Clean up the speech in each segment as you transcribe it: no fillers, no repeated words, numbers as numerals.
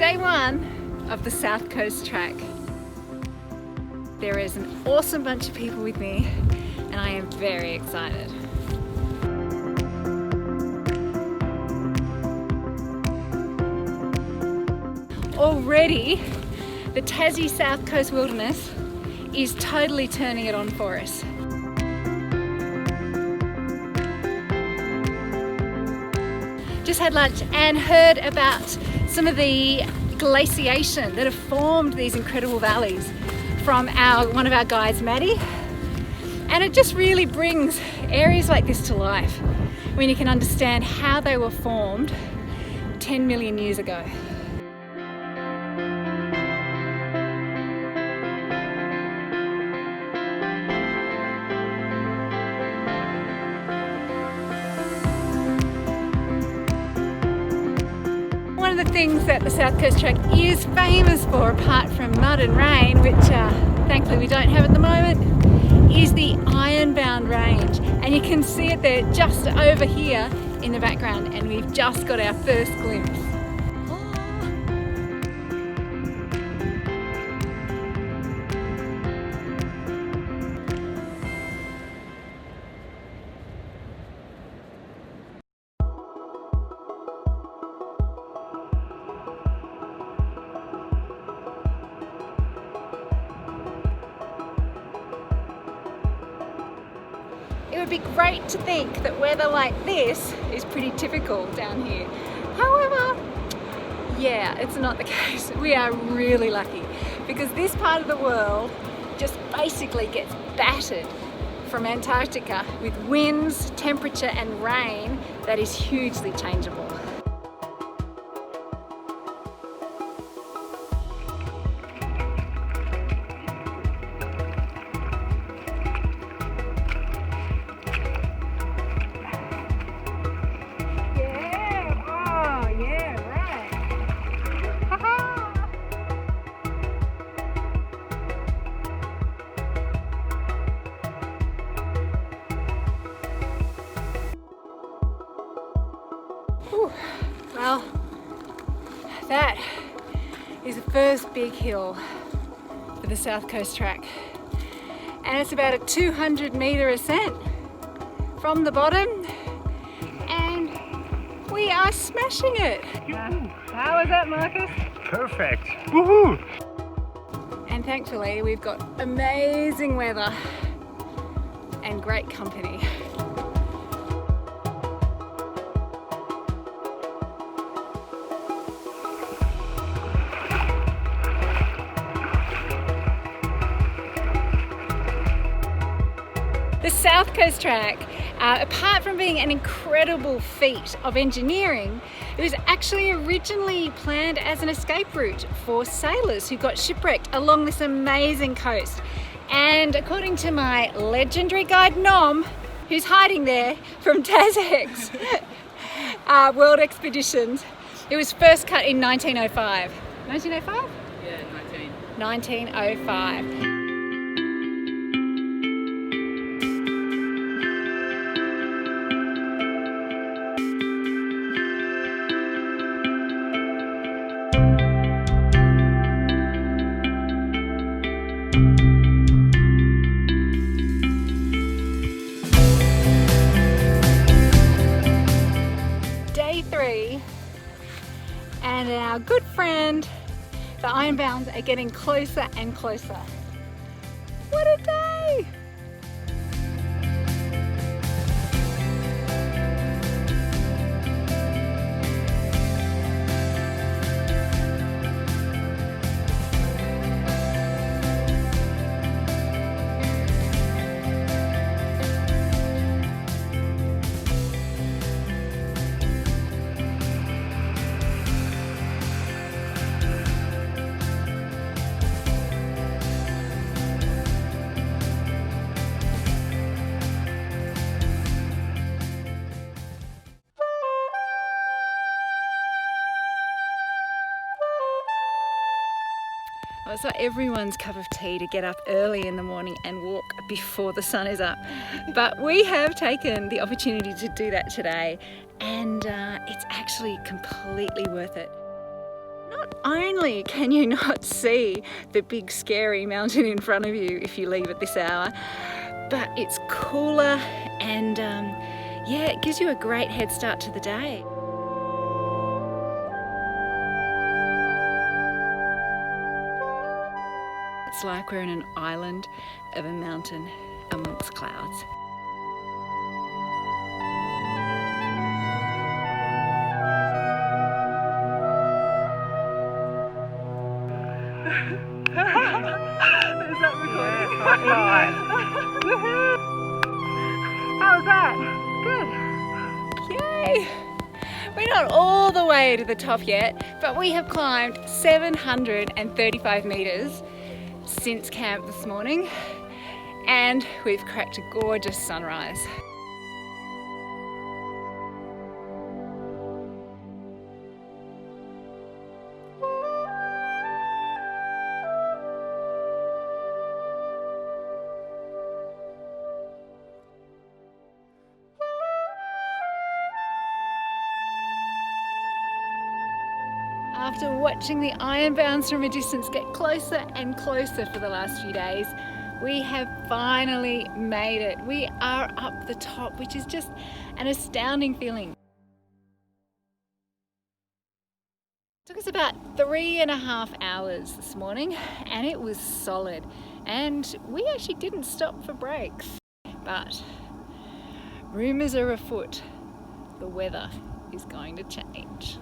day one of the South Coast Track. There is an awesome bunch of people with me and I am very excited. Already, the Tassie South Coast Wilderness is totally turning it on for us. Just had lunch and heard about some of the glaciation that have formed these incredible valleys from one of our guides, Maddie. And it just really brings areas like this to life when you can understand how they were formed 10 million years ago. One of the things that the South Coast Track is famous for, apart from mud and rain, which thankfully we don't have at the moment, is the Ironbound range. And you can see it there just over here in the background, and we've just got our first glimpse. It would be great to think that weather like this is pretty typical down here. However, yeah, it's not the case. We are really lucky because this part of the world just basically gets battered from Antarctica with winds, temperature and rain that is hugely changeable. Well, that is the first big hill for the South Coast Track, and it's about a 200-metre ascent from the bottom, and we are smashing it. How was that, Marcus? Perfect. Woohoo! And thankfully we've got amazing weather and great company. The South Coast Track, apart from being an incredible feat of engineering, it was actually originally planned as an escape route for sailors who got shipwrecked along this amazing coast. And according to my legendary guide Nom, who's hiding there from TasX World Expeditions, it was first cut in 1905. 1905? Yeah, 1905. And our good friend, the Ironbounds, are getting closer and closer. What a day! Well, it's not everyone's cup of tea to get up early in the morning and walk before the sun is up, but we have taken the opportunity to do that today, and it's actually completely worth it. Not not only can you not see the big scary mountain in front of you if you leave at this hour, but it's cooler and yeah, it gives you a great head start to the day. It's like we're in an island of a mountain amongst clouds. Is that recording? High Woohoo! How was that? Good. Yay! We're not all the way to the top yet, but we have climbed 735 metres since camp this morning, and we've cracked a gorgeous sunrise. After watching the Ironbounds from a distance get closer and closer for the last few days, we have finally made it. We are up the top, which is just an astounding feeling. It took us about 3.5 hours this morning, and it was solid. And we actually didn't stop for breaks. But rumours are afoot. The weather is going to change.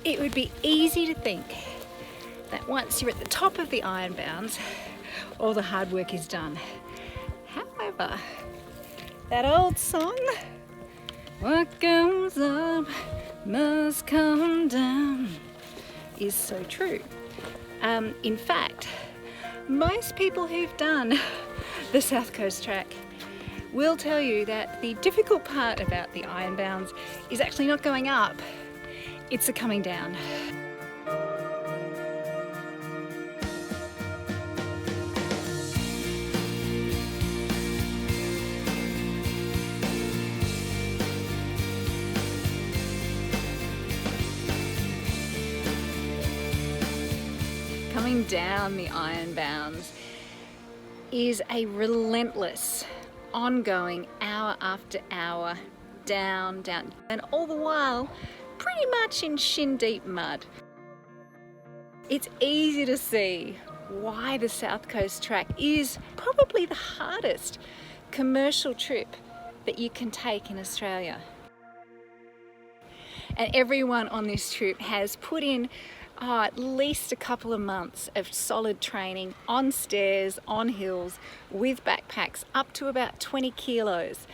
It would be easy to think that once you're at the top of the Ironbounds, all the hard work is done. However, that old song, "What goes up must come down," is so true. In fact, most people who've done the South Coast Track will tell you that the difficult part about the Ironbounds is actually not going up, it's the coming down. Coming down the Ironbounds is a relentless, ongoing, hour after hour, down, down, and all the while pretty much in shin-deep mud. It's easy to see why the South Coast Track is probably the hardest commercial trip that you can take in Australia. And everyone on this trip has put in at least a couple of months of solid training on stairs, on hills, with backpacks up to about 20 kilos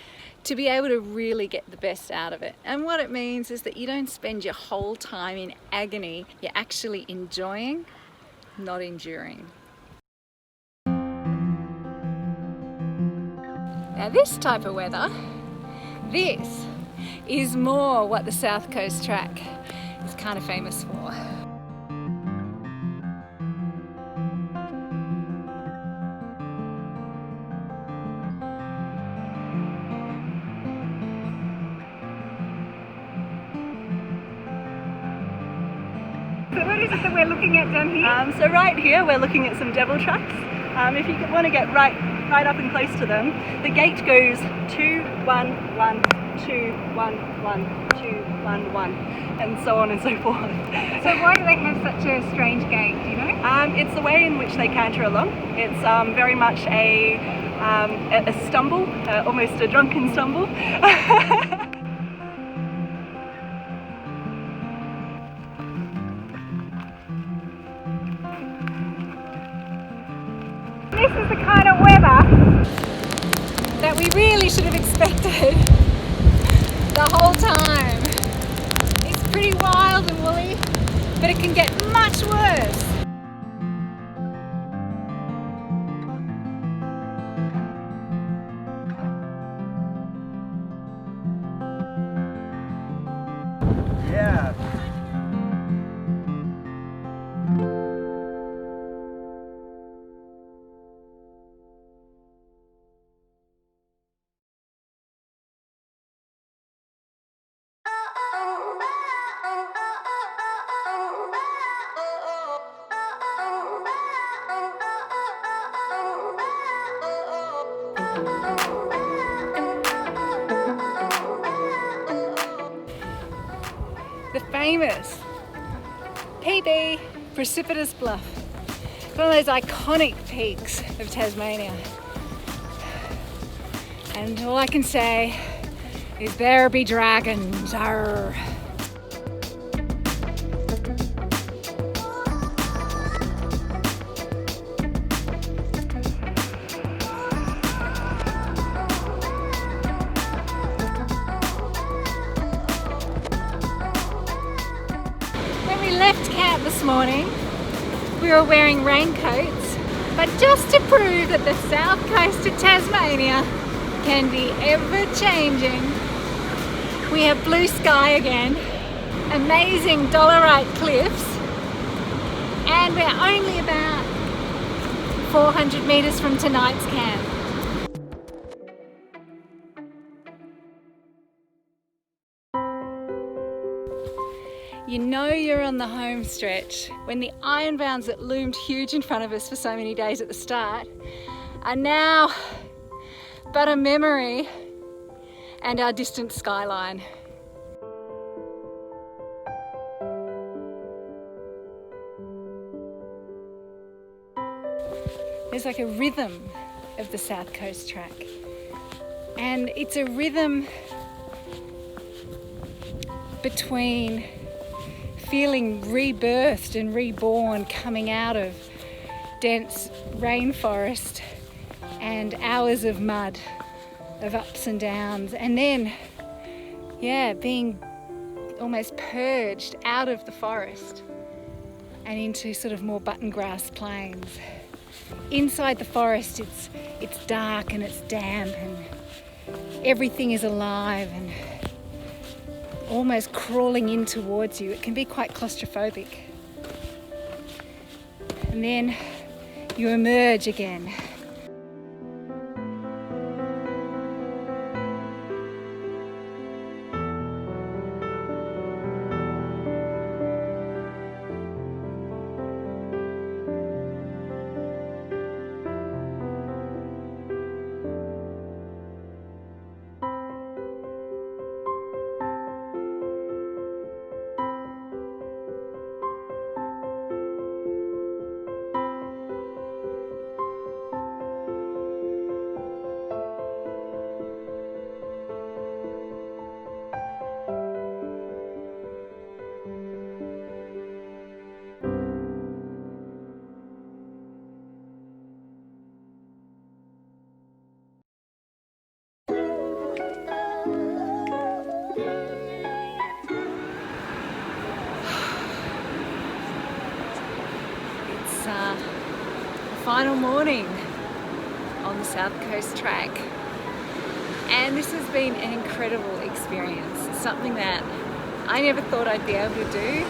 to be able to really get the best out of it. And what it means is that you don't spend your whole time in agony, you're actually enjoying, not enduring. Now this type of weather, this is more what the South Coast Track is kind of famous for. So what is it that we're looking at down here? So right here we're looking at some devil tracks. If you want to get right up and close to them, the gate goes 2, 1, 1, 2, 1, 1, 2, 1, 1, and so on and so forth. So why do they have such a strange gait, do you know? It's the way in which they canter along. It's very much a stumble, almost a drunken stumble. This is the kind of weather That we really should have expected the whole time. It's pretty wild and woolly, but it can get much worse. famous PB, Precipitous Bluff. One of those iconic peaks of Tasmania. And all I can say is there be dragons. Arr. When we left camp this morning, we were wearing raincoats, but just to prove that the south coast of Tasmania can be ever changing, we have blue sky again, amazing dolerite cliffs, and we're only about 400 meters from tonight's camp. You know you're on the home stretch when the Ironbounds that loomed huge in front of us for so many days at the start are now but a memory and our distant skyline. There's like a rhythm of the South Coast track, and it's a rhythm between feeling rebirthed and reborn coming out of dense rainforest and hours of mud, of ups and downs, and then being almost purged out of the forest and into sort of more button grass plains. Inside the forest it's dark and it's damp and everything is alive and almost crawling in towards you. It can be quite claustrophobic. And then you emerge again. Final morning on the South Coast track, and this has been an incredible experience. It's something that I never thought I'd be able to do.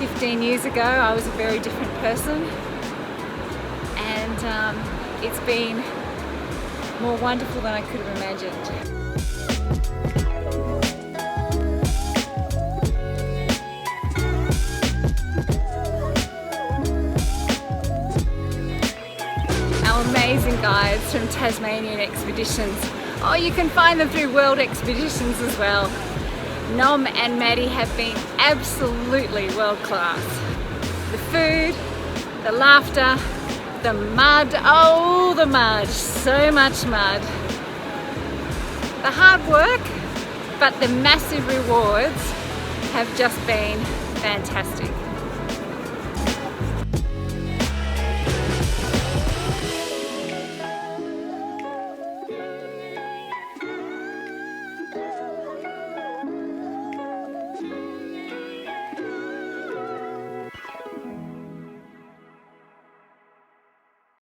15 years ago I was a very different person, and it's been more wonderful than I could have imagined. Amazing guides from Tasmanian Expeditions. Oh, you can find them through World Expeditions as well. Nom and Maddie have been absolutely world class. The food, the laughter, the mud, oh the mud, so much mud. The hard work, but the massive rewards have just been fantastic.